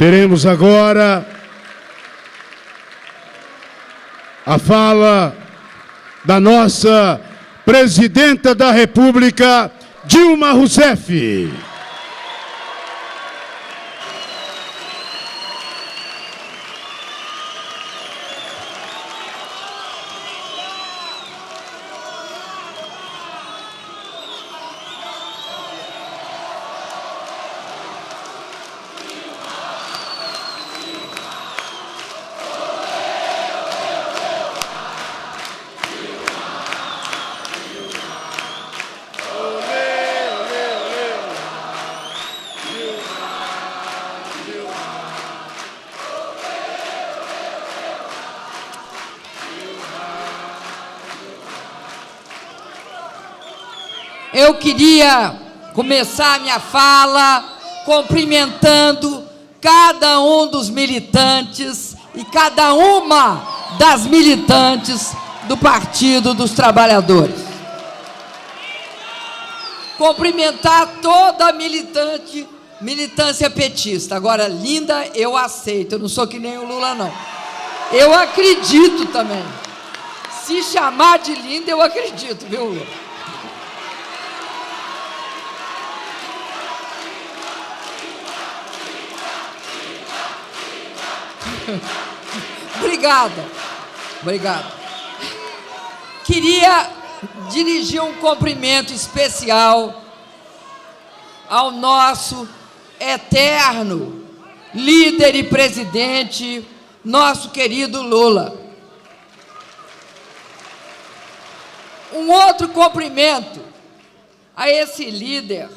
Teremos agora a fala da nossa Presidenta da República, Dilma Rousseff. Eu queria começar a minha fala cumprimentando cada um dos militantes e cada uma das militantes do Partido dos Trabalhadores. Cumprimentar toda a militância petista. Agora, linda, eu aceito, eu não sou que nem o Lula, não. Eu acredito também. Se chamar de linda, eu acredito, viu, Lula? Obrigada. Queria dirigir um cumprimento especial ao nosso eterno líder e presidente, nosso querido Lula. Um outro cumprimento a esse líder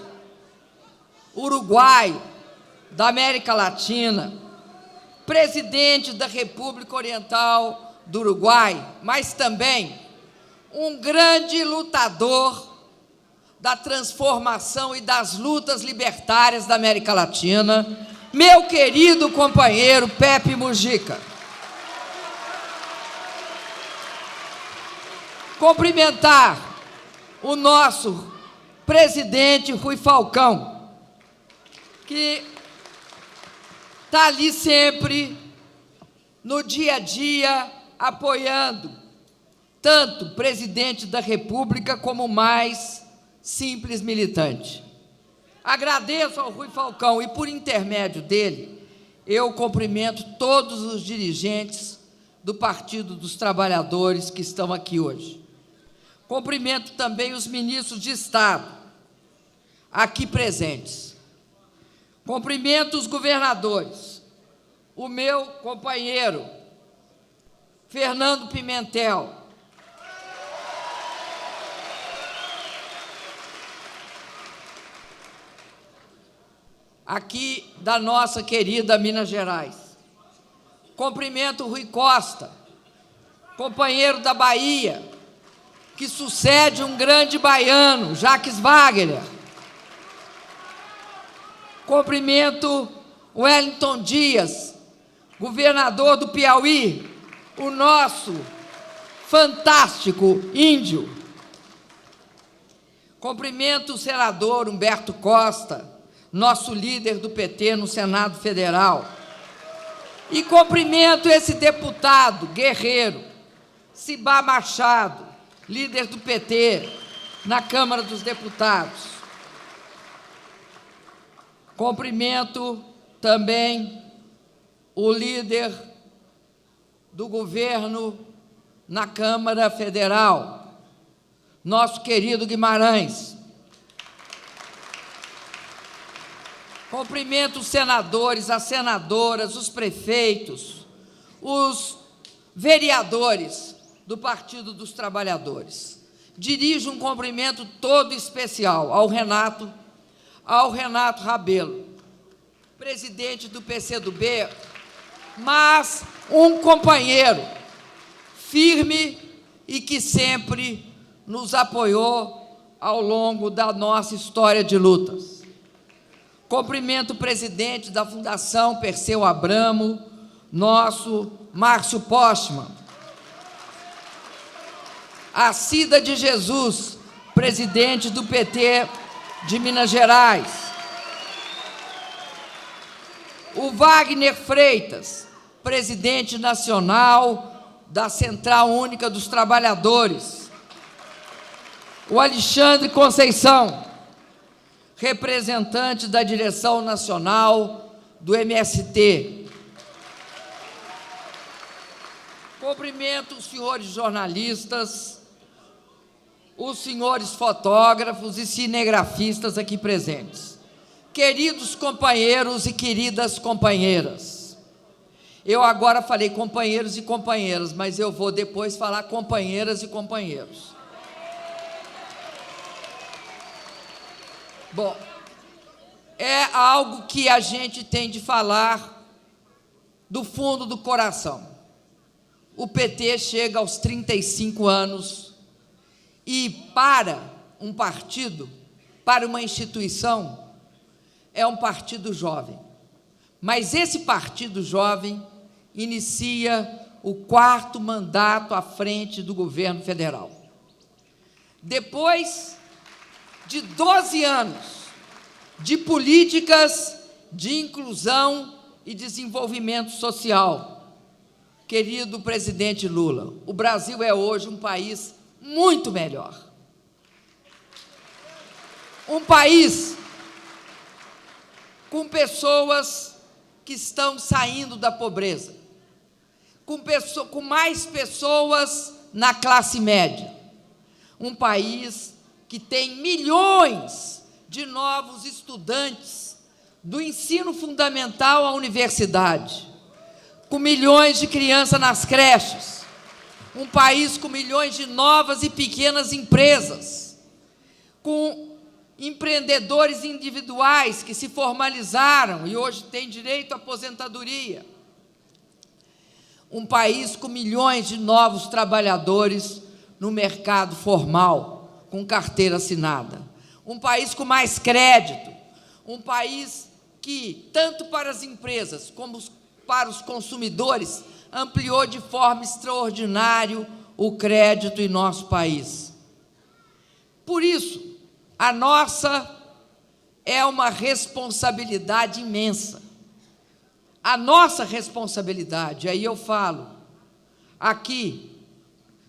uruguaio da América Latina, presidente da República Oriental do Uruguai, mas também um grande lutador da transformação e das lutas libertárias da América Latina, meu querido companheiro Pepe Mujica. Cumprimentar o nosso presidente Rui Falcão, que está ali sempre, no dia a dia, apoiando tanto o presidente da República como o mais simples militante. Agradeço ao Rui Falcão e, por intermédio dele, eu cumprimento todos os dirigentes do Partido dos Trabalhadores que estão aqui hoje. Cumprimento também os ministros de Estado aqui presentes. Cumprimento os governadores, o meu companheiro, Fernando Pimentel, aqui da nossa querida Minas Gerais. Cumprimento o Rui Costa, companheiro da Bahia, que sucede um grande baiano, Jacques Wagner. Cumprimento o Wellington Dias, governador do Piauí, o nosso fantástico índio. Cumprimento o senador Humberto Costa, nosso líder do PT no Senado Federal. E cumprimento esse deputado guerreiro, Cibá Machado, líder do PT na Câmara dos Deputados. Cumprimento também o líder do governo na Câmara Federal, nosso querido Guimarães. Cumprimento os senadores, as senadoras, os prefeitos, os vereadores do Partido dos Trabalhadores. Dirijo um cumprimento todo especial ao Renato Rabelo, presidente do PCdoB, mas um companheiro firme e que sempre nos apoiou ao longo da nossa história de lutas. Cumprimento o presidente da Fundação Perseu Abramo, nosso Márcio Postman. A Cida de Jesus, presidente do PT de Minas Gerais. o Wagner Freitas, presidente nacional da Central Única dos Trabalhadores, o Alexandre Conceição, representante da direção nacional do MST. Cumprimento os senhores jornalistas, os senhores fotógrafos e cinegrafistas aqui presentes. Queridos companheiros e queridas companheiras, eu agora falei companheiros e companheiras, mas eu vou depois falar companheiras e companheiros. Bom, é algo que a gente tem de falar do fundo do coração. O PT chega aos 35 anos e, para um partido, para uma instituição, é um partido jovem. Mas esse partido jovem inicia o 4º mandato à frente do governo federal. Depois de 12 anos de políticas de inclusão e desenvolvimento social, querido presidente Lula, o Brasil é hoje um país muito melhor. Um país com pessoas que estão saindo da pobreza, com mais pessoas na classe média. Um país que tem milhões de novos estudantes do ensino fundamental à universidade, com milhões de crianças nas creches, um país com milhões de novas e pequenas empresas, com empreendedores individuais que se formalizaram e hoje têm direito à aposentadoria. Um país com milhões de novos trabalhadores no mercado formal, com carteira assinada. Um país com mais crédito. Um país que, tanto para as empresas como para os consumidores, ampliou de forma extraordinária o crédito em nosso país. Por isso, a nossa é uma responsabilidade imensa. A nossa responsabilidade, aí eu falo, aqui,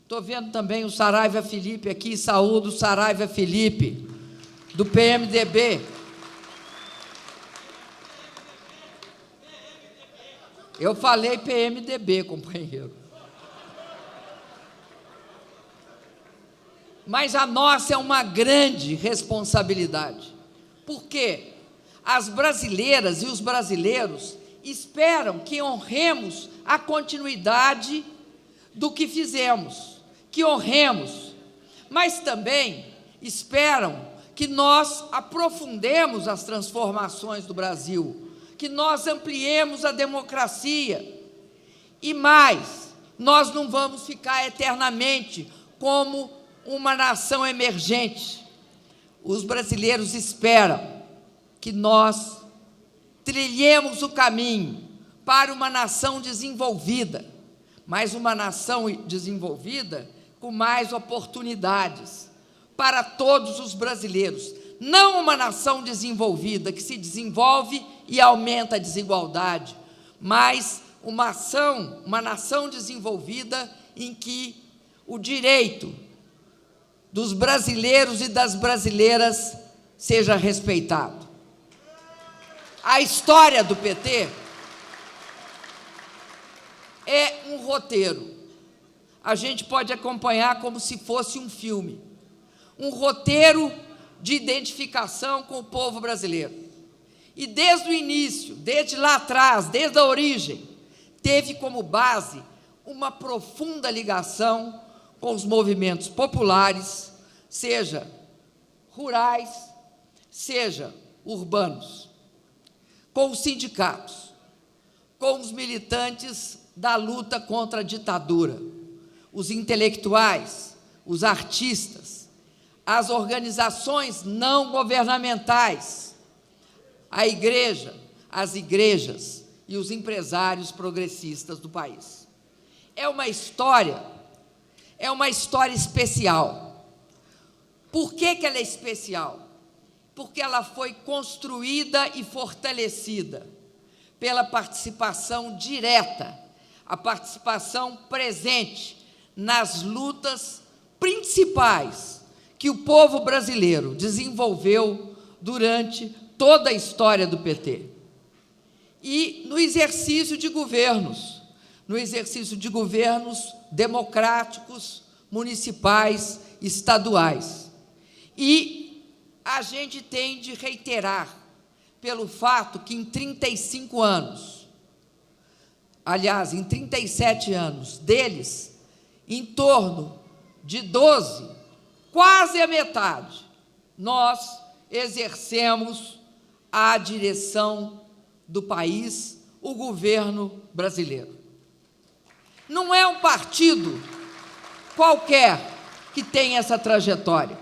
estou vendo também o Saraiva Felipe aqui, saúdo o Saraiva Felipe, do PMDB. Eu falei PMDB, companheiro. Mas a nossa é uma grande responsabilidade, porque as brasileiras e os brasileiros esperam que honremos a continuidade do que fizemos, que honremos, mas também esperam que nós aprofundemos as transformações do Brasil, que nós ampliemos a democracia, e mais, nós não vamos ficar eternamente como uma nação emergente. Os brasileiros esperam que nós trilhemos o caminho para uma nação desenvolvida, mas uma nação desenvolvida com mais oportunidades para todos os brasileiros. Não uma nação desenvolvida que se desenvolve e aumenta a desigualdade, mas uma nação desenvolvida em que o direito dos brasileiros e das brasileiras seja respeitado. A história do PT é um roteiro. A gente pode acompanhar como se fosse um filme. Um roteiro de identificação com o povo brasileiro. E desde o início, desde lá atrás, desde a origem, teve como base uma profunda ligação com os movimentos populares, seja rurais, seja urbanos, com os sindicatos, com os militantes da luta contra a ditadura, os intelectuais, os artistas, as organizações não governamentais, a igreja, as igrejas e os empresários progressistas do país. É uma história especial. Por que ela é especial? Porque ela foi construída e fortalecida pela participação direta, a participação presente nas lutas principais que o povo brasileiro desenvolveu durante toda a história do PT. E no exercício de governos democráticos, municipais, estaduais. E a gente tem de reiterar pelo fato que em 35 anos, aliás, em 37 anos deles, em torno de 12, quase a metade, nós exercemos a direção do país, o governo brasileiro. Não é um partido qualquer que tem essa trajetória.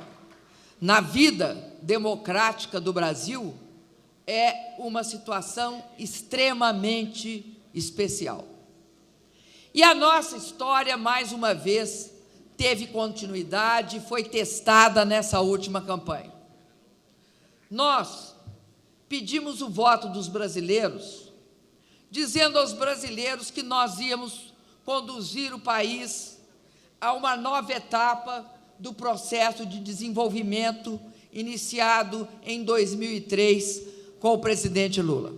Na vida democrática do Brasil, é uma situação extremamente especial. E a nossa história, mais uma vez, teve continuidade e foi testada nessa última campanha. Nós pedimos o voto dos brasileiros, dizendo aos brasileiros que nós íamos conduzir o país a uma nova etapa do processo de desenvolvimento iniciado em 2003 com o presidente Lula.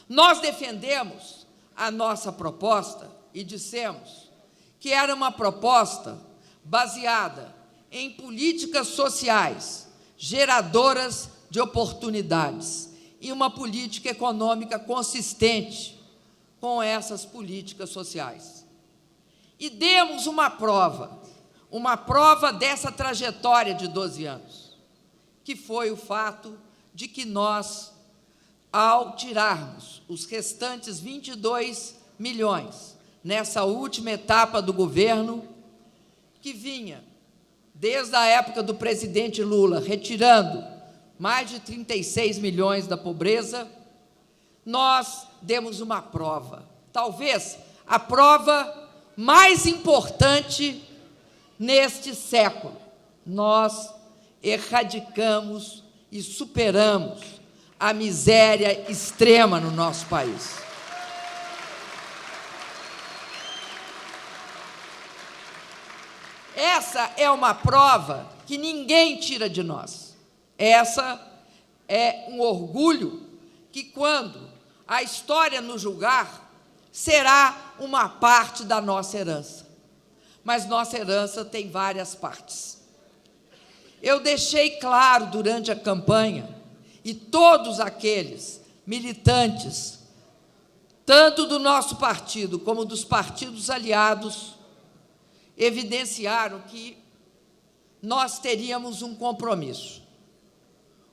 Nós defendemos a nossa proposta e dissemos que era uma proposta baseada em políticas sociais, geradoras de oportunidades, e uma política econômica consistente com essas políticas sociais. E demos uma prova dessa trajetória de 12 anos, que foi o fato de que nós, ao tirarmos os restantes 22 milhões nessa última etapa do governo, que vinha desde a época do presidente Lula, retirando mais de 36 milhões da pobreza, nós demos uma prova, talvez a prova mais importante neste século. Nós erradicamos e superamos a miséria extrema no nosso país. Essa é uma prova que ninguém tira de nós. Essa é um orgulho que, quando a história nos julgar, será uma parte da nossa herança. Mas nossa herança tem várias partes. Eu deixei claro durante a campanha, e todos aqueles militantes, tanto do nosso partido como dos partidos aliados, evidenciaram que nós teríamos um compromisso.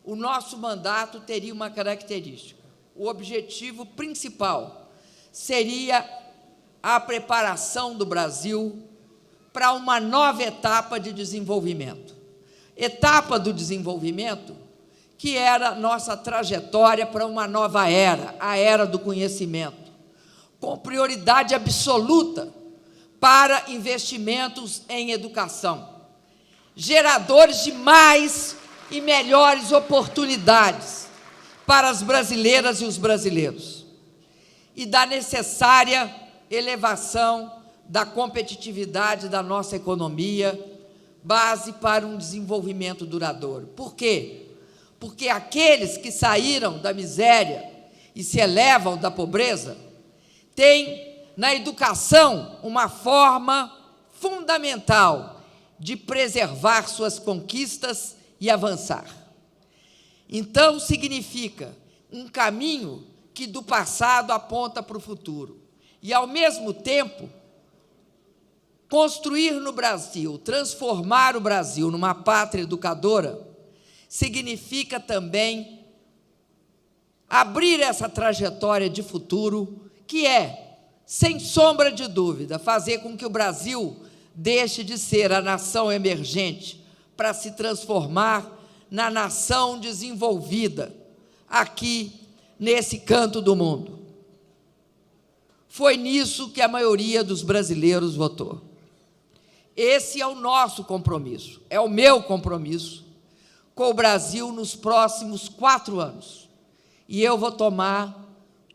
O nosso mandato teria uma característica. O objetivo principal seria a preparação do Brasil para uma nova etapa de desenvolvimento. Etapa do desenvolvimento que era nossa trajetória para uma nova era, a era do conhecimento, com prioridade absoluta para investimentos em educação, geradores de mais e melhores oportunidades para as brasileiras e os brasileiros, e da necessária elevação da competitividade da nossa economia, base para um desenvolvimento duradouro. Por quê? Porque aqueles que saíram da miséria e se elevam da pobreza têm na educação uma forma fundamental de preservar suas conquistas e avançar. Então, significa um caminho que do passado aponta para o futuro. E, ao mesmo tempo, construir no Brasil, transformar o Brasil numa pátria educadora, significa também abrir essa trajetória de futuro, que é, sem sombra de dúvida, fazer com que o Brasil deixe de ser a nação emergente para se transformar na nação desenvolvida aqui nesse canto do mundo. Foi nisso que a maioria dos brasileiros votou. Esse é o nosso compromisso, é o meu compromisso com o Brasil nos próximos 4 anos. E eu vou tomar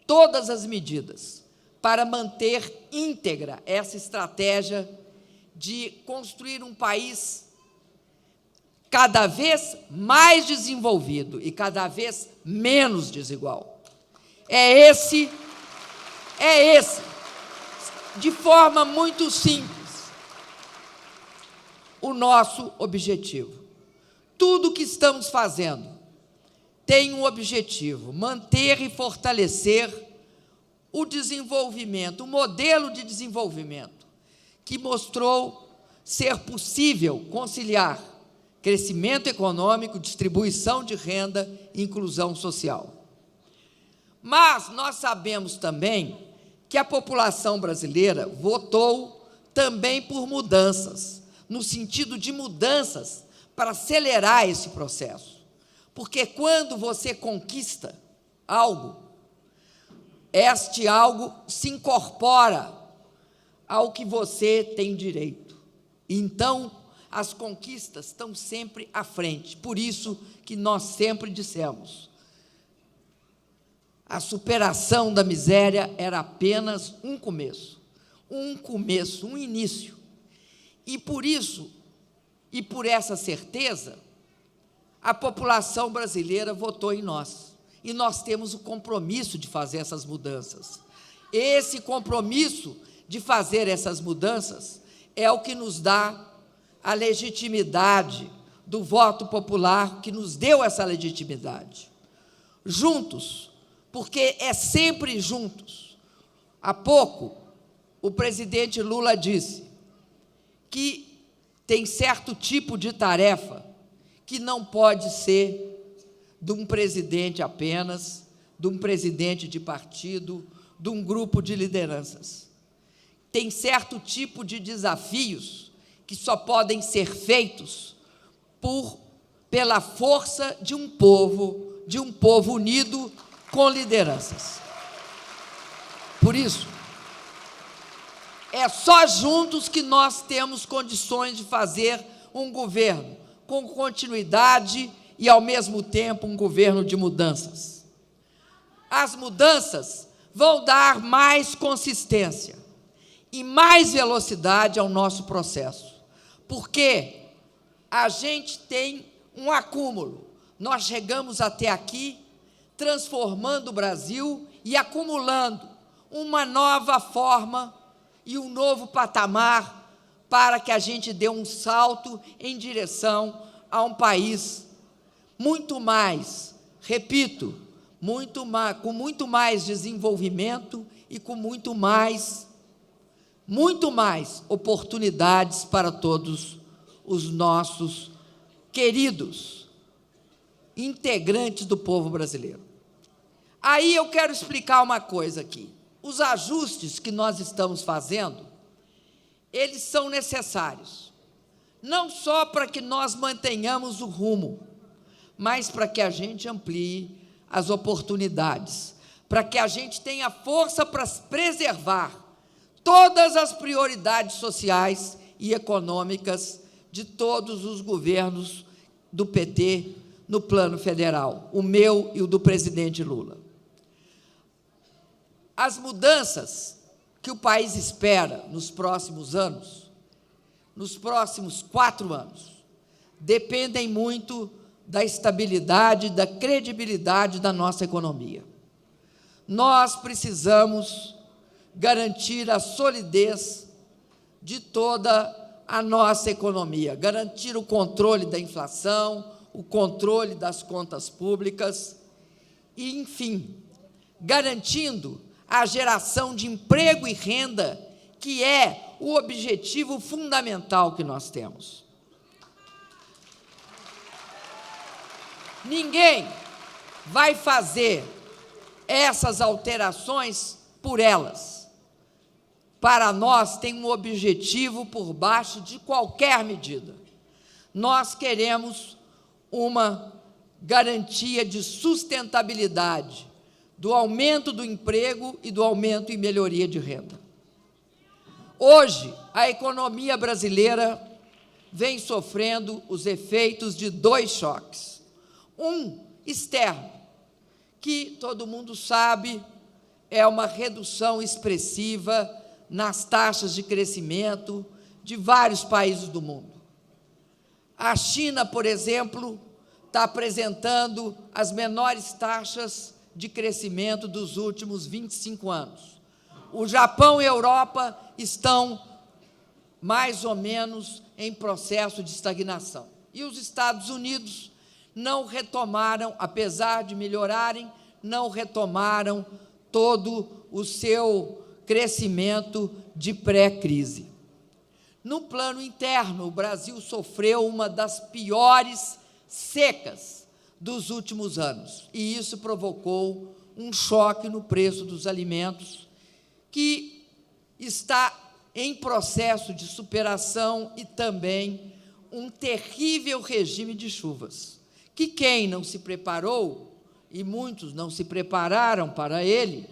todas as medidas para manter íntegra essa estratégia de construir um país cada vez mais desenvolvido e cada vez menos desigual. É esse, de forma muito simples, o nosso objetivo. Tudo o que estamos fazendo tem um objetivo: manter e fortalecer o desenvolvimento, o modelo de desenvolvimento que mostrou ser possível conciliar crescimento econômico, distribuição de renda e inclusão social. Mas nós sabemos também que a população brasileira votou também por mudanças, no sentido de mudanças para acelerar esse processo. Porque quando você conquista algo, este algo se incorpora ao que você tem direito. Então, as conquistas estão sempre à frente. Por isso que nós sempre dissemos: a superação da miséria era apenas um começo, um início. E por isso, e por essa certeza, a população brasileira votou em nós. E nós temos o compromisso de fazer essas mudanças. Esse compromisso de fazer essas mudanças é o que nos dá a legitimidade do voto popular, que nos deu essa legitimidade. Juntos, porque é sempre juntos. Há pouco, o presidente Lula disse que tem certo tipo de tarefa que não pode ser de um presidente apenas, de um presidente de partido, de um grupo de lideranças. Tem certo tipo de desafios que só podem ser feitos pela força de um povo unido com lideranças. Por isso, é só juntos que nós temos condições de fazer um governo com continuidade e, ao mesmo tempo, um governo de mudanças. As mudanças vão dar mais consistência e mais velocidade ao nosso processo, porque a gente tem um acúmulo. Nós chegamos até aqui transformando o Brasil e acumulando uma nova forma e um novo patamar para que a gente dê um salto em direção a um país muito mais, repito, com muito mais desenvolvimento e com muito mais oportunidades para todos os nossos queridos integrantes do povo brasileiro. Aí eu quero explicar uma coisa aqui. Os ajustes que nós estamos fazendo, eles são necessários, não só para que nós mantenhamos o rumo, mas para que a gente amplie as oportunidades, para que a gente tenha força para preservar todas as prioridades sociais e econômicas de todos os governos do PT no plano federal, o meu e o do presidente Lula. As mudanças que o país espera nos próximos anos, nos próximos 4 anos, dependem muito da estabilidade, da credibilidade da nossa economia. Nós precisamos garantir a solidez de toda a nossa economia, garantir o controle da inflação, o controle das contas públicas e, enfim, garantindo a geração de emprego e renda, que é o objetivo fundamental que nós temos. Ninguém vai fazer essas alterações por elas. Para nós, tem um objetivo por baixo de qualquer medida. Nós queremos uma garantia de sustentabilidade, do aumento do emprego e do aumento e melhoria de renda. Hoje, a economia brasileira vem sofrendo os efeitos de 2 choques. Um externo, que todo mundo sabe, é uma redução expressiva nas taxas de crescimento de vários países do mundo. A China, por exemplo, está apresentando as menores taxas de crescimento dos últimos 25 anos. O Japão e a Europa estão mais ou menos em processo de estagnação. E os Estados Unidos não retomaram, apesar de melhorarem, não retomaram todo o seu crescimento de pré-crise. No plano interno, o Brasil sofreu uma das piores secas dos últimos anos, e isso provocou um choque no preço dos alimentos, que está em processo de superação, e também um terrível regime de chuvas, que quem não se preparou, e muitos não se prepararam para ele,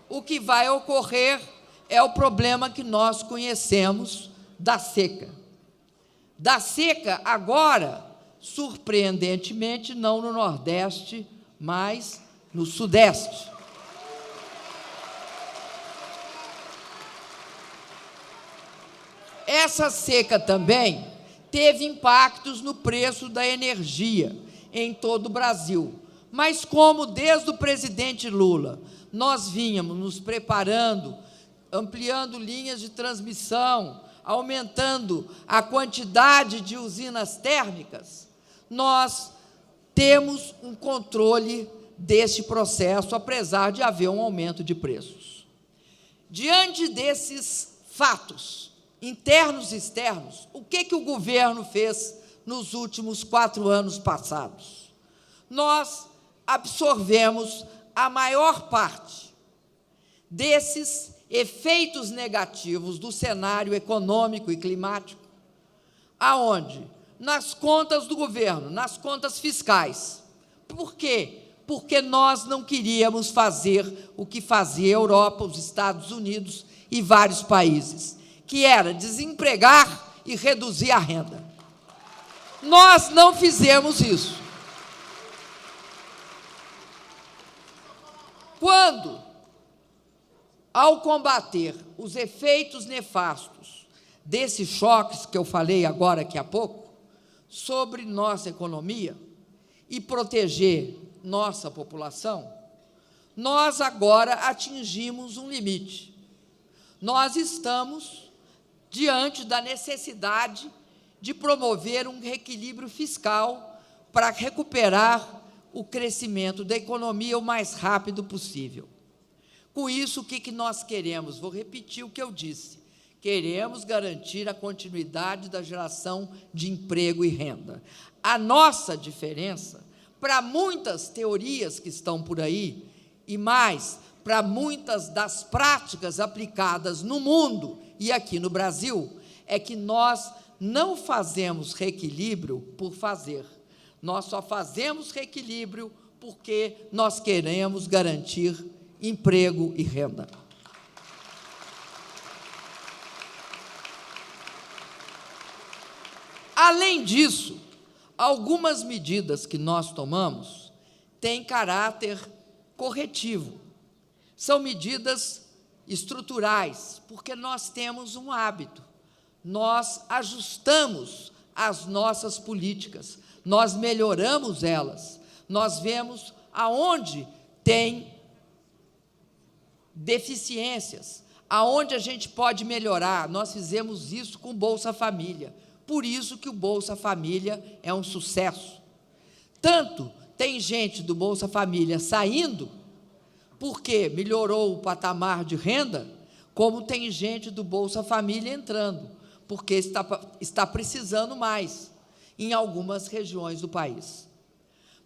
o que vai ocorrer é o problema que nós conhecemos da seca. Da seca, agora, surpreendentemente, não no Nordeste, mas no Sudeste. Essa seca também teve impactos no preço da energia em todo o Brasil. Mas como, desde o presidente Lula, nós vínhamos nos preparando, ampliando linhas de transmissão, aumentando a quantidade de usinas térmicas, nós temos um controle deste processo, apesar de haver um aumento de preços. Diante desses fatos, internos e externos, o que o governo fez nos últimos 4 anos passados? Nós absorvemos a maior parte desses efeitos negativos do cenário econômico e climático, aonde? Nas contas do governo, nas contas fiscais. Por quê? Porque nós não queríamos fazer o que fazia a Europa, os Estados Unidos e vários países, que era desempregar e reduzir a renda. Nós não fizemos isso. Quando, ao combater os efeitos nefastos desses choques que eu falei agora, daqui a pouco, sobre nossa economia e proteger nossa população, nós agora atingimos um limite. Nós estamos diante da necessidade de promover um reequilíbrio fiscal para recuperar o crescimento da economia o mais rápido possível. Com isso, o que nós queremos? Vou repetir o que eu disse. Queremos garantir a continuidade da geração de emprego e renda. A nossa diferença, para muitas teorias que estão por aí, e mais, para muitas das práticas aplicadas no mundo e aqui no Brasil, é que nós não fazemos reequilíbrio por fazer. Nós só fazemos reequilíbrio porque nós queremos garantir emprego e renda. Além disso, algumas medidas que nós tomamos têm caráter corretivo. São medidas estruturais, porque nós temos um hábito. Nós ajustamos as nossas políticas, nós melhoramos elas, nós vemos aonde tem deficiências, aonde a gente pode melhorar. Nós fizemos isso com o Bolsa Família, por isso que o Bolsa Família é um sucesso. Tanto tem gente do Bolsa Família saindo, porque melhorou o patamar de renda, como tem gente do Bolsa Família entrando, porque está precisando mais em algumas regiões do país.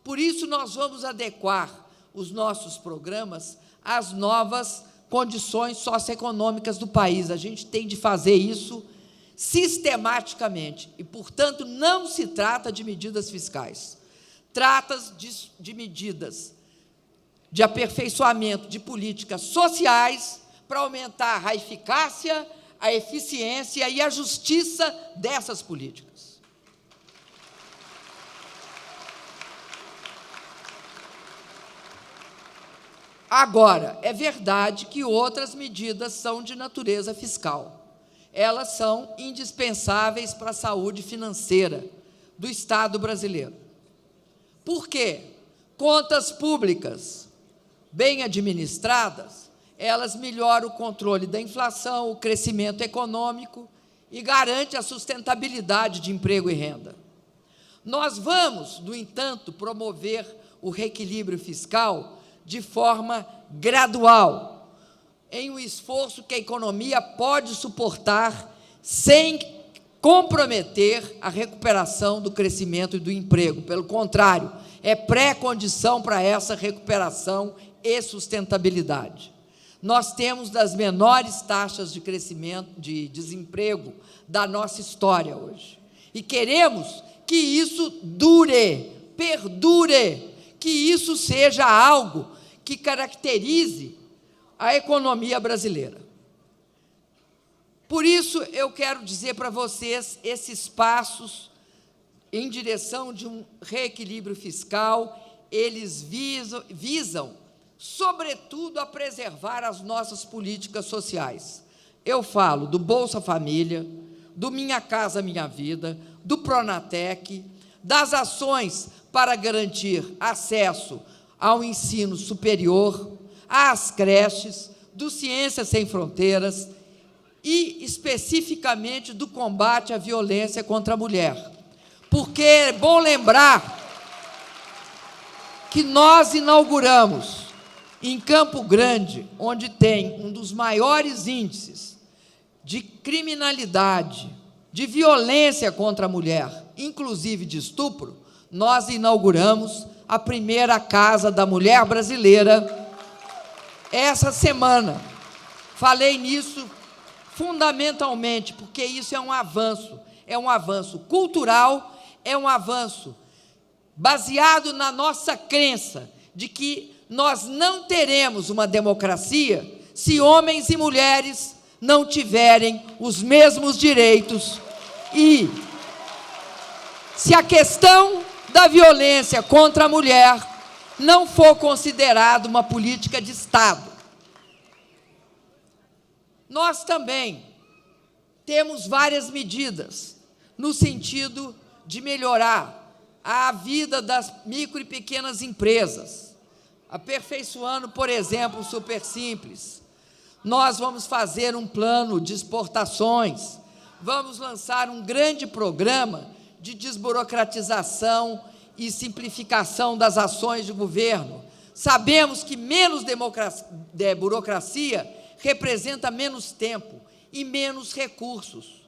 Por isso, nós vamos adequar os nossos programas às novas condições socioeconômicas do país. A gente tem de fazer isso sistematicamente e, portanto, não se trata de medidas fiscais. Trata-se de medidas de aperfeiçoamento de políticas sociais para aumentar a eficácia, a eficiência e a justiça dessas políticas. Agora, é verdade que outras medidas são de natureza fiscal. Elas são indispensáveis para a saúde financeira do Estado brasileiro. Por quê? Contas públicas bem administradas, elas melhoram o controle da inflação, o crescimento econômico e garantem a sustentabilidade de emprego e renda. Nós vamos, no entanto, promover o reequilíbrio fiscal de forma gradual, em um esforço que a economia pode suportar sem comprometer a recuperação do crescimento e do emprego. Pelo contrário, é pré-condição para essa recuperação e sustentabilidade. Nós temos das menores taxas de crescimento, de desemprego da nossa história hoje. E queremos que isso dure, perdure, que isso seja algo que caracterize a economia brasileira. Por isso, eu quero dizer para vocês, esses passos em direção de um reequilíbrio fiscal, eles visam, sobretudo, a preservar as nossas políticas sociais. Eu falo do Bolsa Família, do Minha Casa Minha Vida, do Pronatec, das ações para garantir acesso ao ensino superior, às creches, do Ciências Sem Fronteiras e, especificamente, do combate à violência contra a mulher. Porque é bom lembrar que nós inauguramos em Campo Grande, onde tem um dos maiores índices de criminalidade, de violência contra a mulher, inclusive de estupro, nós inauguramos a primeira Casa da Mulher Brasileira essa semana. Falei nisso fundamentalmente, porque isso é um avanço cultural, é um avanço baseado na nossa crença de que nós não teremos uma democracia se homens e mulheres não tiverem os mesmos direitos e se a questão da violência contra a mulher não for considerada uma política de Estado. Nós também temos várias medidas no sentido de melhorar a vida das micro e pequenas empresas, aperfeiçoando, por exemplo, o Super Simples. Nós vamos fazer um plano de exportações, vamos lançar um grande programa de desburocratização e simplificação das ações de governo. Sabemos que menos burocracia representa menos tempo e menos recursos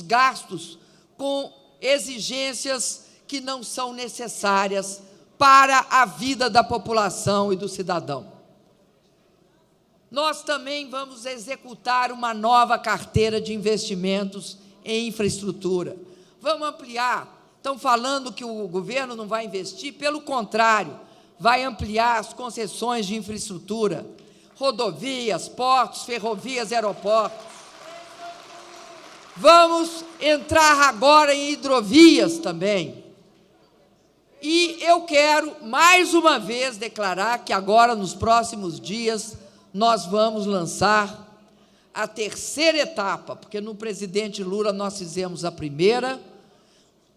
gastos com exigências que não são necessárias para a vida da população e do cidadão. Nós também vamos executar uma nova carteira de investimentos em infraestrutura. Vamos ampliar. Estão falando que o governo não vai investir, pelo contrário, vai ampliar as concessões de infraestrutura, rodovias, portos, ferrovias, aeroportos. Vamos entrar agora em hidrovias também. E eu quero, mais uma vez, declarar que agora, nos próximos dias, nós vamos lançar a terceira etapa, porque no presidente Lula nós fizemos a primeira,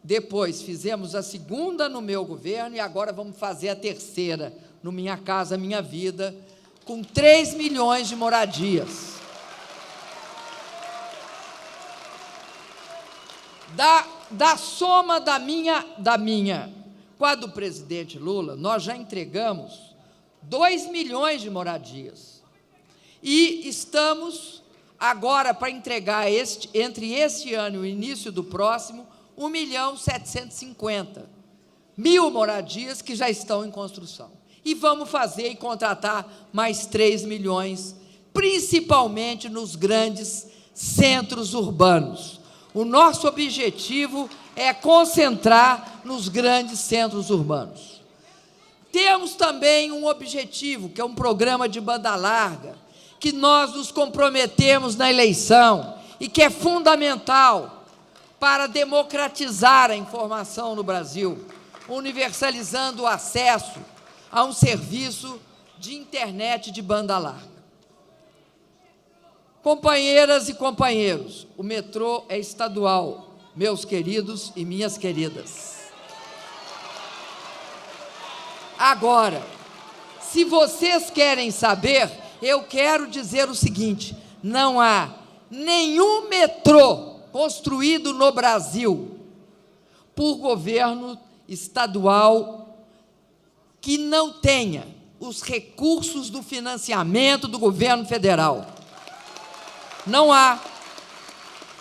depois fizemos a segunda no meu governo e agora vamos fazer a terceira no Minha Casa Minha Vida, com 3 milhões de moradias. Da soma da minha com a do presidente Lula, nós já entregamos 2 milhões de moradias. E estamos agora para entregar, entre este ano e o início do próximo, 1.750.000 moradias que já estão em construção. E vamos fazer e contratar mais 3 milhões, principalmente nos grandes centros urbanos. O nosso objetivo é concentrar nos grandes centros urbanos. Temos também um objetivo, que é um programa de banda larga, que nós nos comprometemos na eleição e que é fundamental para democratizar a informação no Brasil, universalizando o acesso a um serviço de internet de banda larga. Companheiras e companheiros, o metrô é estadual, meus queridos e minhas queridas. Agora, se vocês querem saber, eu quero dizer o seguinte: não há nenhum metrô construído no Brasil por governo estadual que não tenha os recursos do financiamento do governo federal. Não há.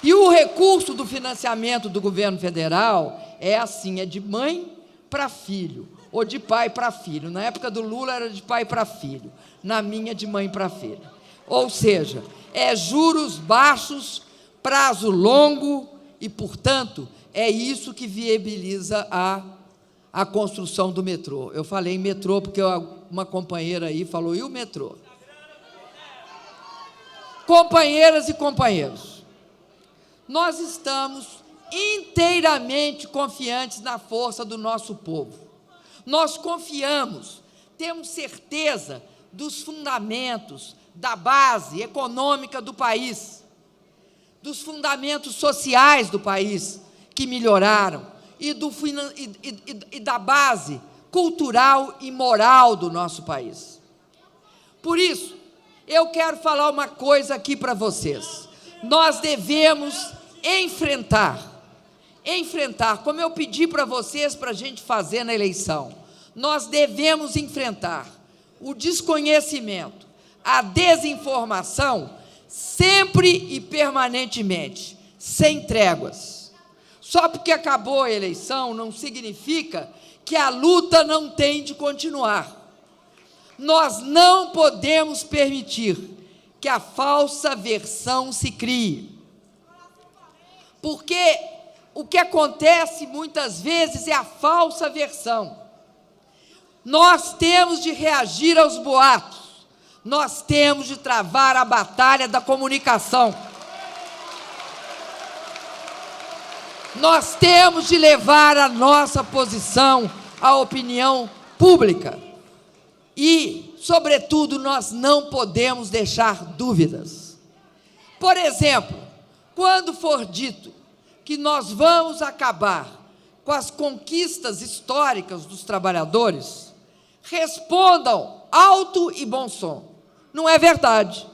E o recurso do financiamento do governo federal é assim, é de mãe para filho, ou de pai para filho. Na época do Lula era de pai para filho, na minha de mãe para filho. Ou seja, é juros baixos, prazo longo e, portanto, é isso que viabiliza a construção do metrô. Eu falei em metrô porque uma companheira aí falou, e o metrô? Companheiras e companheiros, nós estamos inteiramente confiantes na força do nosso povo. Nós confiamos, temos certeza dos fundamentos, da base econômica do país, dos fundamentos sociais do país que melhoraram e da base cultural e moral do nosso país. Por isso, eu quero falar uma coisa aqui para vocês. Nós devemos enfrentar, como eu pedi para vocês para a gente fazer na eleição, nós devemos enfrentar o desconhecimento, a desinformação, sempre e permanentemente, sem tréguas. Só porque acabou a eleição não significa que a luta não tem de continuar. Nós não podemos permitir que a falsa versão se crie. Porque o que acontece muitas vezes é a falsa versão. Nós temos de reagir aos boatos. Nós temos de travar a batalha da comunicação. Nós temos de levar a nossa posição à opinião pública. E, sobretudo, nós não podemos deixar dúvidas. Por exemplo, quando for dito que nós vamos acabar com as conquistas históricas dos trabalhadores, respondam alto e bom som. Não é verdade.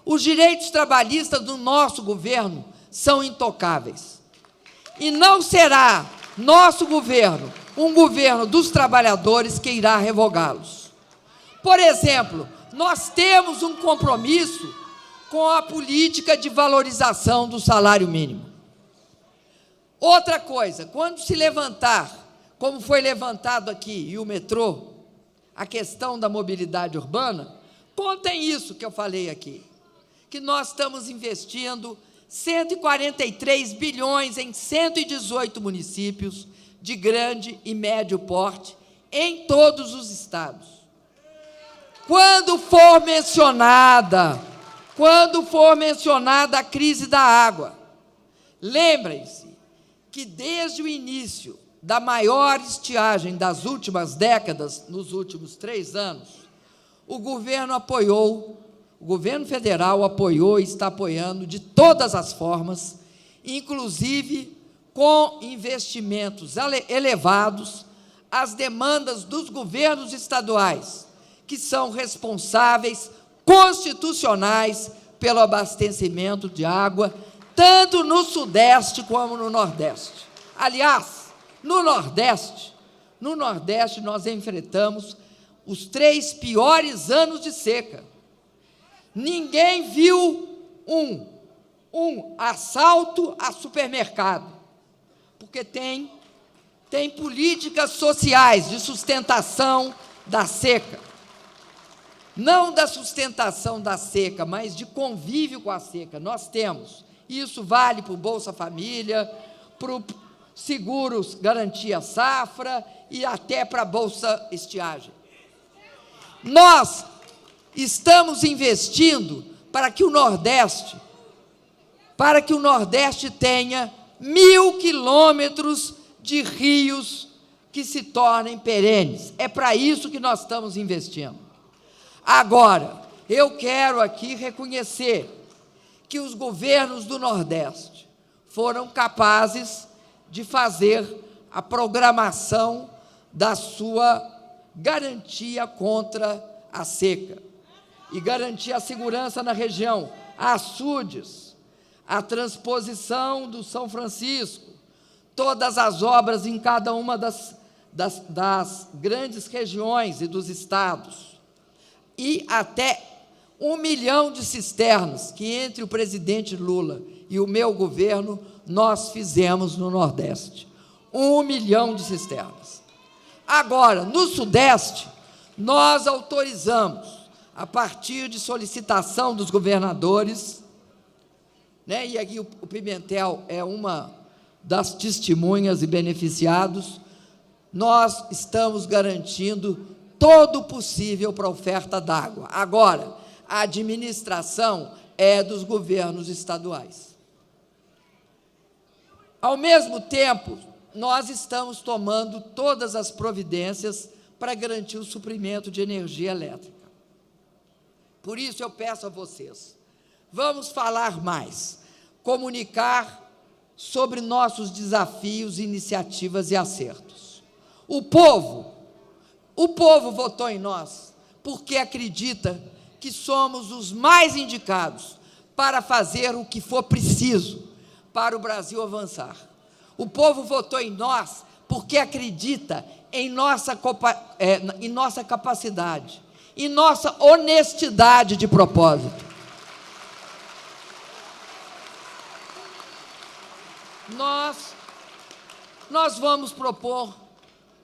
Os direitos trabalhistas do nosso governo são intocáveis. E não será nosso governo, um governo dos trabalhadores, que irá revogá-los. Por exemplo, nós temos um compromisso com a política de valorização do salário mínimo. Outra coisa, quando se levantar, como foi levantado aqui, e o metrô, a questão da mobilidade urbana, contem isso que eu falei aqui, que nós estamos investindo 143 bilhões em 118 municípios de grande e médio porte em todos os estados. Quando for mencionada a crise da água, lembrem-se que desde o início da maior estiagem das últimas décadas, nos últimos 3 anos, o governo federal apoiou e está apoiando de todas as formas, inclusive com investimentos elevados, as demandas dos governos estaduais, que são responsáveis constitucionais pelo abastecimento de água, tanto no Sudeste como no Nordeste. Aliás, no Nordeste nós enfrentamos os 3 piores anos de seca. Ninguém viu um assalto a supermercado, porque tem políticas sociais de sustentação da seca. Não da sustentação da seca, mas de convívio com a seca. Nós temos. Isso vale para o Bolsa Família, para o Seguros Garantia Safra e até para a Bolsa Estiagem. Nós estamos investindo para que o Nordeste tenha 1.000 quilômetros de rios que se tornem perenes. É para isso que nós estamos investindo. Agora, eu quero aqui reconhecer que os governos do Nordeste foram capazes de fazer a programação da sua garantia contra a seca e garantir a segurança na região, açudes, a transposição do São Francisco, todas as obras em cada uma das grandes regiões e dos estados, e até 1 milhão de cisternas que, entre o presidente Lula e o meu governo, nós fizemos no Nordeste. 1 milhão de cisternas. Agora, no Sudeste, nós autorizamos, a partir de solicitação dos governadores, né, e aqui o Pimentel é uma das testemunhas e beneficiados, nós estamos garantindo todo o possível para a oferta d'água. Agora, a administração é dos governos estaduais. Ao mesmo tempo, nós estamos tomando todas as providências para garantir o suprimento de energia elétrica. Por isso eu peço a vocês, vamos falar mais, comunicar sobre nossos desafios, iniciativas e acertos. O povo votou em nós porque acredita que somos os mais indicados para fazer o que for preciso para o Brasil avançar. O povo votou em nós porque acredita em nossa capacidade, em nossa honestidade de propósito. Nós vamos propor,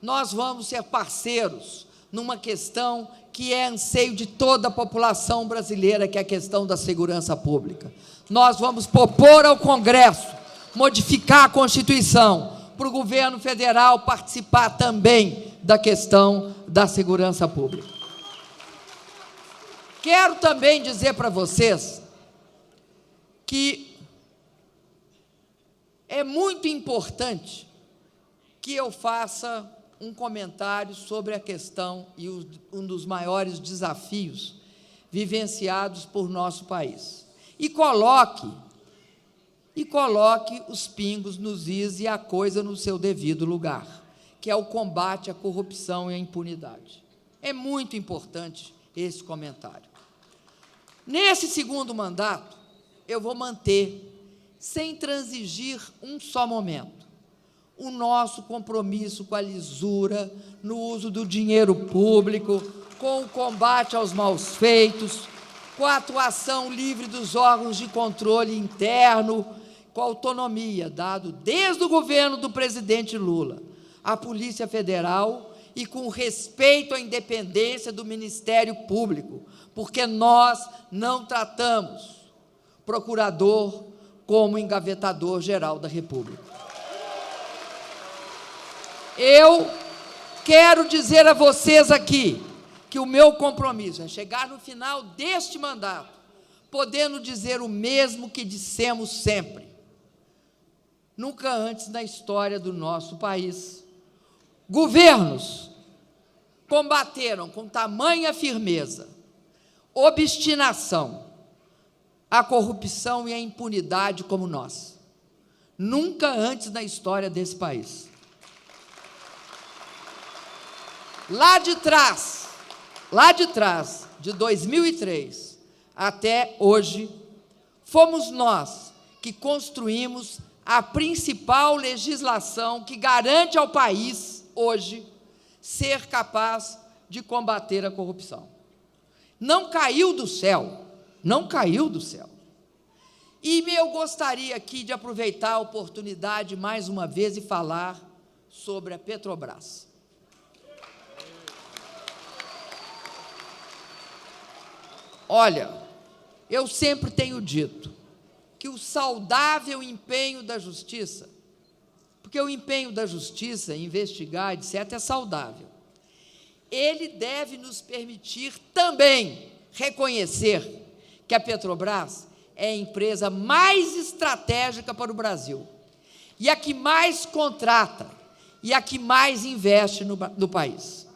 nós vamos ser parceiros numa questão que é anseio de toda a população brasileira, que é a questão da segurança pública. Nós vamos propor ao Congresso modificar a Constituição para o governo federal participar também da questão da segurança pública. Quero também dizer para vocês que é muito importante que eu faça um comentário sobre a questão e um dos maiores desafios vivenciados por nosso país. E coloque os pingos nos is e a coisa no seu devido lugar, que é o combate à corrupção e à impunidade. É muito importante esse comentário. Nesse segundo mandato, eu vou manter, sem transigir um só momento, o nosso compromisso com a lisura, no uso do dinheiro público, com o combate aos maus-feitos, com a atuação livre dos órgãos de controle interno, com a autonomia dado desde o governo do presidente Lula à Polícia Federal e com respeito à independência do Ministério Público, porque nós não tratamos procurador como engavetador-geral da República. Eu quero dizer a vocês aqui que o meu compromisso é chegar no final deste mandato, podendo dizer o mesmo que dissemos sempre. Nunca antes na história do nosso país, governos combateram com tamanha firmeza, obstinação, a corrupção e a impunidade como nós. Nunca antes na história desse país. Lá de trás, de 2003 até hoje, fomos nós que construímos a principal legislação que garante ao país, hoje, ser capaz de combater a corrupção. Não caiu do céu, não caiu do céu. E eu gostaria aqui de aproveitar a oportunidade mais uma vez e falar sobre a Petrobras. Olha, eu sempre tenho dito que o saudável empenho da justiça, porque o empenho da justiça, investigar, etc., é saudável, ele deve nos permitir também reconhecer que a Petrobras é a empresa mais estratégica para o Brasil e a que mais contrata e a que mais investe no país.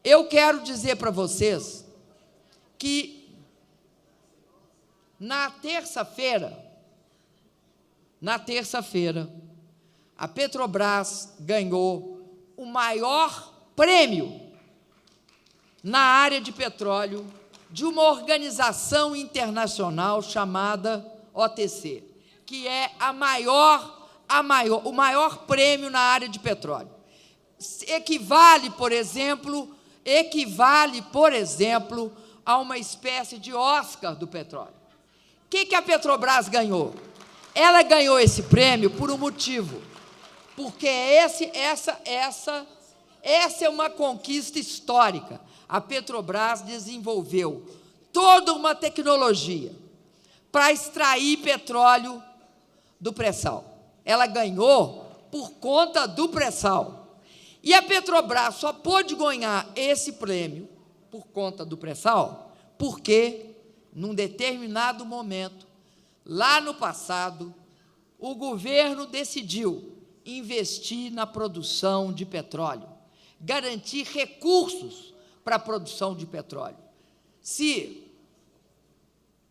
Eu quero dizer para vocês que, na terça-feira, a Petrobras ganhou o maior prêmio na área de petróleo de uma organização internacional chamada OTC, que é o maior prêmio na área de petróleo. Equivale, por exemplo, a uma espécie de Oscar do petróleo. O que a Petrobras ganhou? Ela ganhou esse prêmio por um motivo, porque essa é uma conquista histórica. A Petrobras desenvolveu toda uma tecnologia para extrair petróleo do pré-sal. Ela ganhou por conta do pré-sal. E a Petrobras só pôde ganhar esse prêmio por conta do pré-sal porque, num determinado momento, lá no passado, o governo decidiu investir na produção de petróleo, garantir recursos para a produção de petróleo. Se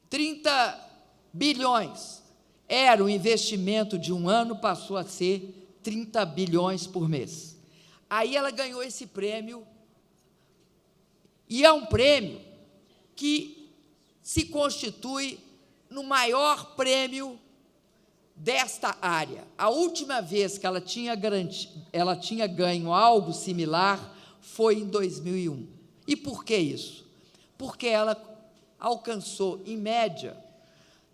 30 bilhões era o investimento de um ano, passou a ser 30 bilhões por mês. Aí ela ganhou esse prêmio, e é um prêmio que se constitui no maior prêmio desta área. A última vez que ela tinha ganho algo similar foi em 2001. E por que isso? Porque ela alcançou, em média,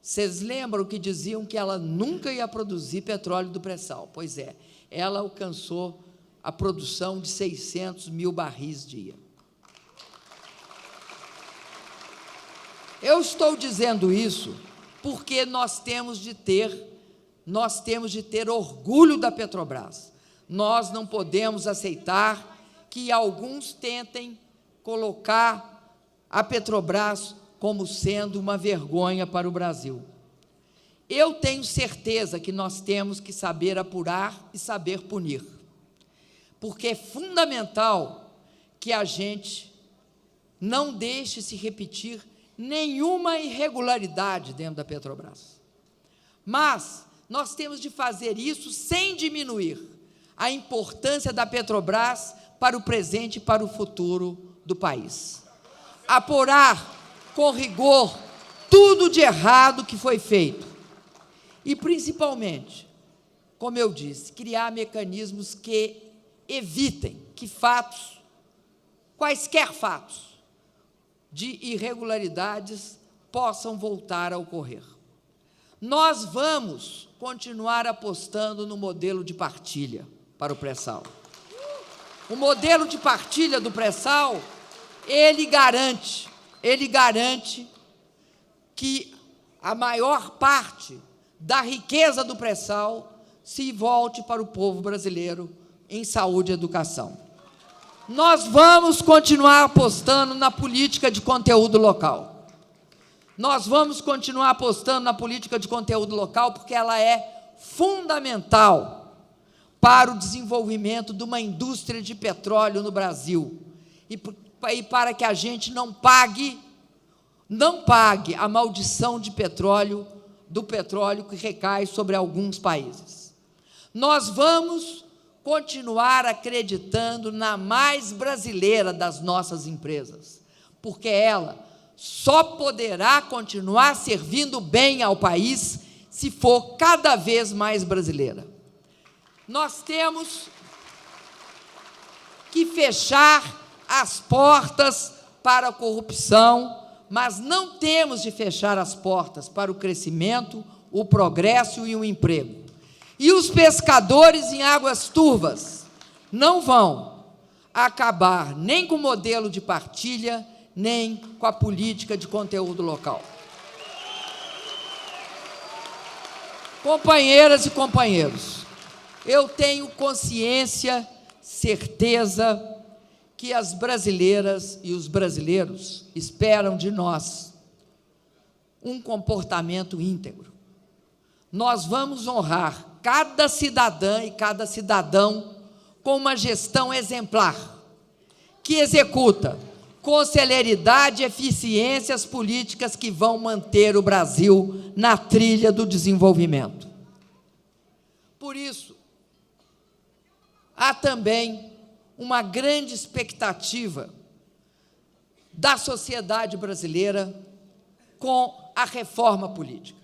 vocês lembram que diziam que ela nunca ia produzir petróleo do pré-sal? Pois é, ela alcançou a produção de 600 mil barris dia. Eu estou dizendo isso porque nós temos de ter orgulho da Petrobras. Nós não podemos aceitar que alguns tentem colocar a Petrobras como sendo uma vergonha para o Brasil. Eu tenho certeza que nós temos que saber apurar e saber punir, porque é fundamental que a gente não deixe se repetir nenhuma irregularidade dentro da Petrobras. Mas nós temos de fazer isso sem diminuir a importância da Petrobras para o presente e para o futuro do país. Apurar com rigor tudo de errado que foi feito. E, principalmente, como eu disse, criar mecanismos que evitem que quaisquer fatos de irregularidades possam voltar a ocorrer. Nós vamos continuar apostando no modelo de partilha para o pré-sal. O modelo de partilha do pré-sal, ele garante que a maior parte da riqueza do pré-sal se volte para o povo brasileiro em saúde e educação. Nós vamos continuar apostando na política de conteúdo local. Nós vamos continuar apostando na política de conteúdo local porque ela é fundamental para o desenvolvimento de uma indústria de petróleo no Brasil e para que a gente não pague a maldição de do petróleo que recai sobre alguns países. Nós vamos continuar acreditando na mais brasileira das nossas empresas, porque ela só poderá continuar servindo bem ao país se for cada vez mais brasileira. Nós temos que fechar as portas para a corrupção, mas não temos de fechar as portas para o crescimento, o progresso e o emprego. E os pescadores em águas turvas não vão acabar nem com o modelo de partilha, nem com a política de conteúdo local. Companheiras e companheiros, eu tenho consciência, certeza que as brasileiras e os brasileiros esperam de nós um comportamento íntegro. Nós vamos honrar cada cidadã e cada cidadão com uma gestão exemplar, que executa com celeridade e eficiência as políticas que vão manter o Brasil na trilha do desenvolvimento. Por isso, há também uma grande expectativa da sociedade brasileira com a reforma política.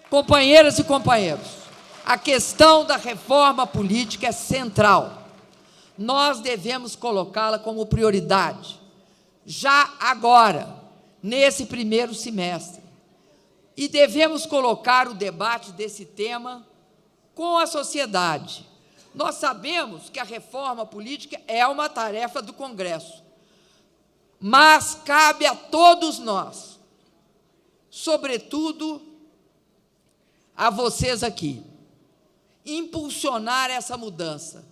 Companheiras e companheiros, a questão da reforma política é central. Nós devemos colocá-la como prioridade, já agora, nesse primeiro semestre. E devemos colocar o debate desse tema com a sociedade. Nós sabemos que a reforma política é uma tarefa do Congresso, mas cabe a todos nós, sobretudo a vocês aqui, impulsionar essa mudança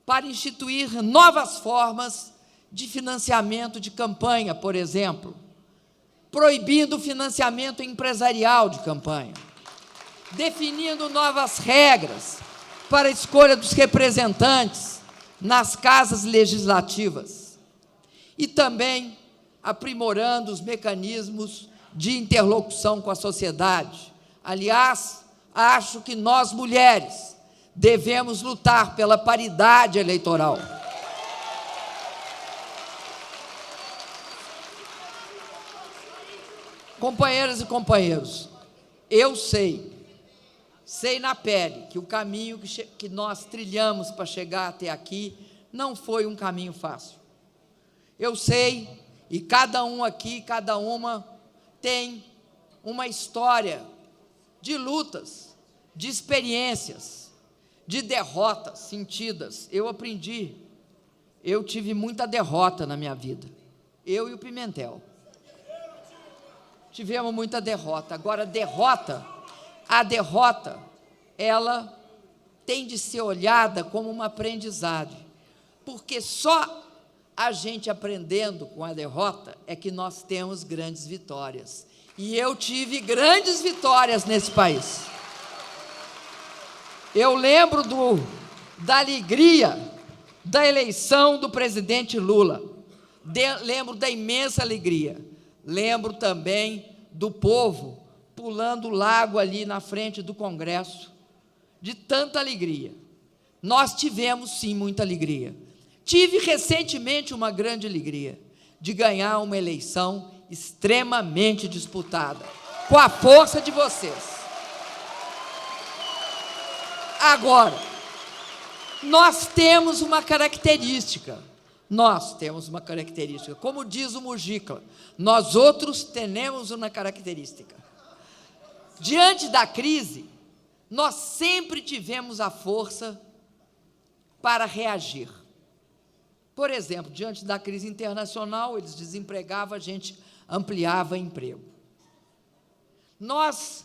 para instituir novas formas de financiamento de campanha, por exemplo, proibindo o financiamento empresarial de campanha, definindo novas regras para a escolha dos representantes nas casas legislativas e também aprimorando os mecanismos de interlocução com a sociedade. Aliás, acho que nós, mulheres, devemos lutar pela paridade eleitoral. Companheiras e companheiros, eu sei na pele que o caminho que nós trilhamos para chegar até aqui não foi um caminho fácil. Eu sei, e cada um aqui, cada uma, tem uma história de lutas, de experiências, de derrotas sentidas. Eu aprendi, eu tive muita derrota na minha vida, eu e o Pimentel. Tivemos muita derrota. Agora, a derrota, ela tem de ser olhada como uma aprendizagem, porque só a gente aprendendo com a derrota é que nós temos grandes vitórias. E eu tive grandes vitórias nesse país. Eu lembro da alegria da eleição do presidente Lula, lembro da imensa alegria. Lembro também do povo pulando o lago ali na frente do Congresso, de tanta alegria. Nós tivemos, sim, muita alegria. Tive recentemente uma grande alegria de ganhar uma eleição extremamente disputada, com a força de vocês. Agora, nós temos uma característica. Como diz o Mujica, nós outros temos uma característica. Diante da crise, nós sempre tivemos a força para reagir. Por exemplo, diante da crise internacional, eles desempregavam, a gente ampliava emprego. Nós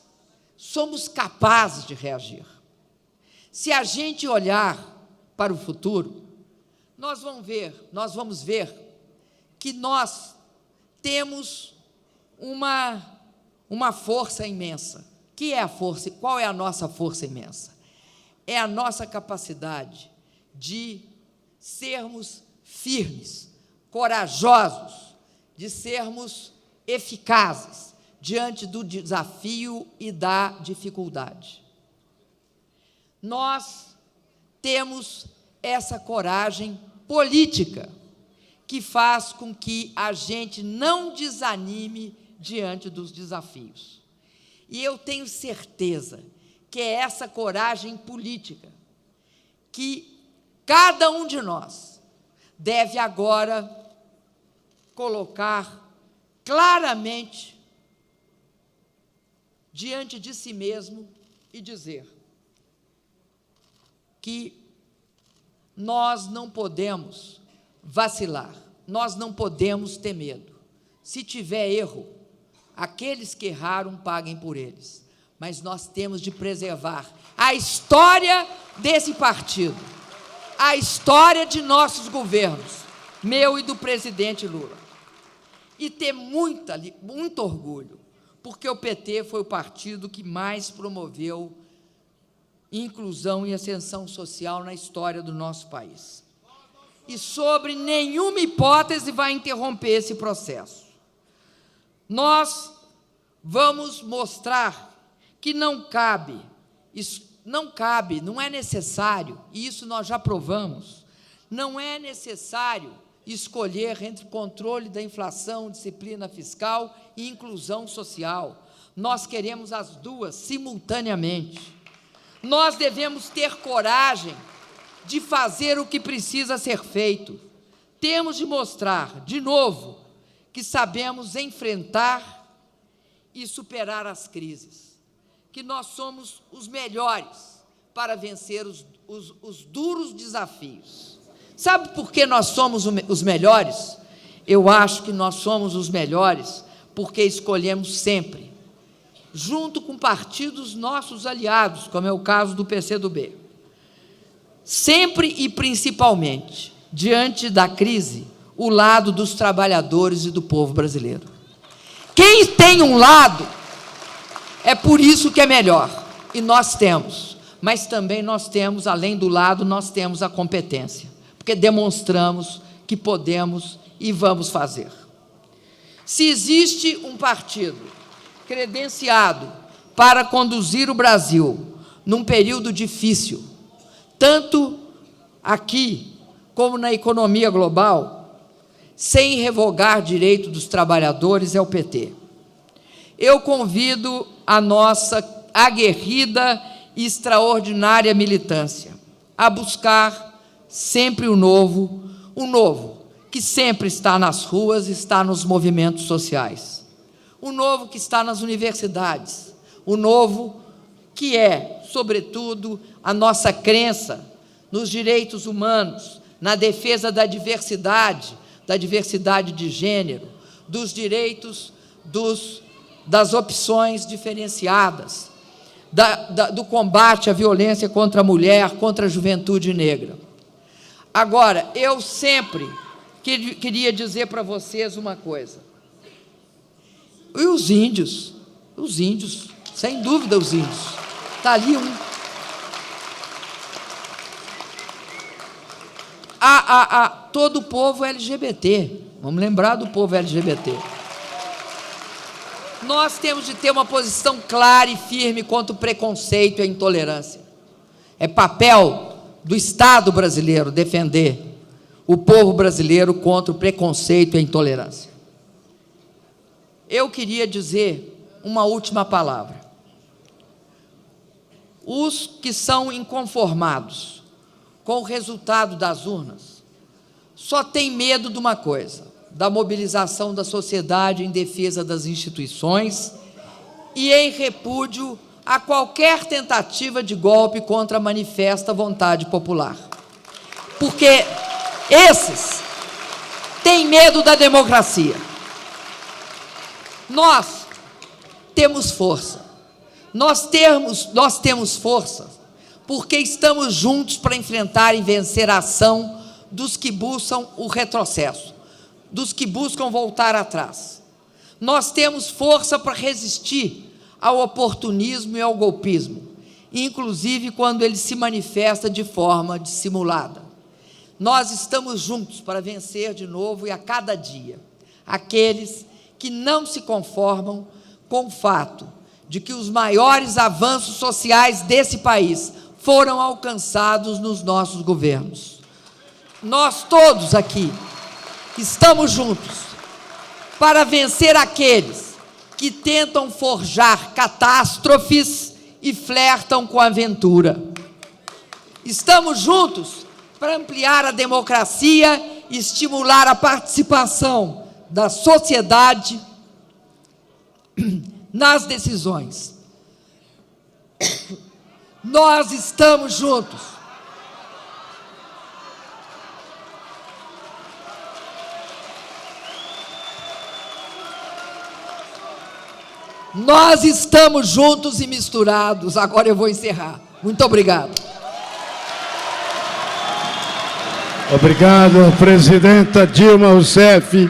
somos capazes de reagir. Se a gente olhar para o futuro, nós vamos ver que nós temos uma força imensa. Que é a força? Qual é a nossa força imensa? É a nossa capacidade de sermos firmes, corajosos, de sermos eficazes diante do desafio e da dificuldade. Nós temos essa coragem política que faz com que a gente não desanime diante dos desafios. E eu tenho certeza que é essa coragem política que cada um de nós deve agora colocar claramente diante de si mesmo e dizer que nós não podemos vacilar, nós não podemos ter medo. Se tiver erro, aqueles que erraram paguem por eles, mas nós temos de preservar a história desse partido, a história de nossos governos, meu e do presidente Lula, e ter muito orgulho, porque o PT foi o partido que mais promoveu inclusão e ascensão social na história do nosso país. E sobre nenhuma hipótese vai interromper esse processo. Nós vamos mostrar que não cabe, não é necessário, e isso nós já provamos, não é necessário escolher entre controle da inflação, disciplina fiscal e inclusão social. Nós queremos as duas simultaneamente. Nós devemos ter coragem de fazer o que precisa ser feito. Temos de mostrar, de novo, que sabemos enfrentar e superar as crises, que nós somos os melhores para vencer os duros desafios. Sabe por que nós somos os melhores? Eu acho que nós somos os melhores porque escolhemos sempre, junto com partidos nossos aliados, como é o caso do PCdoB, sempre e principalmente, diante da crise, o lado dos trabalhadores e do povo brasileiro. Quem tem um lado, é por isso que é melhor, e nós temos, mas também nós temos, além do lado, nós temos a competência, porque demonstramos que podemos e vamos fazer. Se existe um partido credenciado para conduzir o Brasil num período difícil, tanto aqui como na economia global, sem revogar direito dos trabalhadores, é o PT. Eu convido a nossa aguerrida e extraordinária militância a buscar sempre o novo que sempre está nas ruas, está nos movimentos sociais, o novo que está nas universidades, o novo que é, sobretudo, a nossa crença nos direitos humanos, na defesa da diversidade de gênero, dos direitos das opções diferenciadas, do combate à violência contra a mulher, contra a juventude negra. Agora, eu sempre queria dizer para vocês uma coisa. E os índios, sem dúvida os índios. Está ali um. Todo o povo LGBT, vamos lembrar do povo LGBT. Nós temos de ter uma posição clara e firme contra o preconceito e a intolerância. É papel do Estado brasileiro defender o povo brasileiro contra o preconceito e a intolerância. Eu queria dizer uma última palavra. Os que são inconformados com o resultado das urnas só têm medo de uma coisa: da mobilização da sociedade em defesa das instituições e em repúdio a qualquer tentativa de golpe contra a manifesta vontade popular. Porque esses têm medo da democracia. Nós temos força. Nós temos força porque estamos juntos para enfrentar e vencer a ação dos que buscam o retrocesso, dos que buscam voltar atrás. Nós temos força para resistir ao oportunismo e ao golpismo, inclusive quando ele se manifesta de forma dissimulada. Nós estamos juntos para vencer de novo e a cada dia aqueles que não se conformam com o fato de que os maiores avanços sociais desse país foram alcançados nos nossos governos. Nós todos aqui estamos juntos para vencer aqueles que tentam forjar catástrofes e flertam com a aventura. Estamos juntos para ampliar a democracia e estimular a participação da sociedade nas decisões. Nós estamos juntos. Nós estamos juntos e misturados. Agora eu vou encerrar. Muito obrigado. Obrigado, presidenta Dilma Rousseff.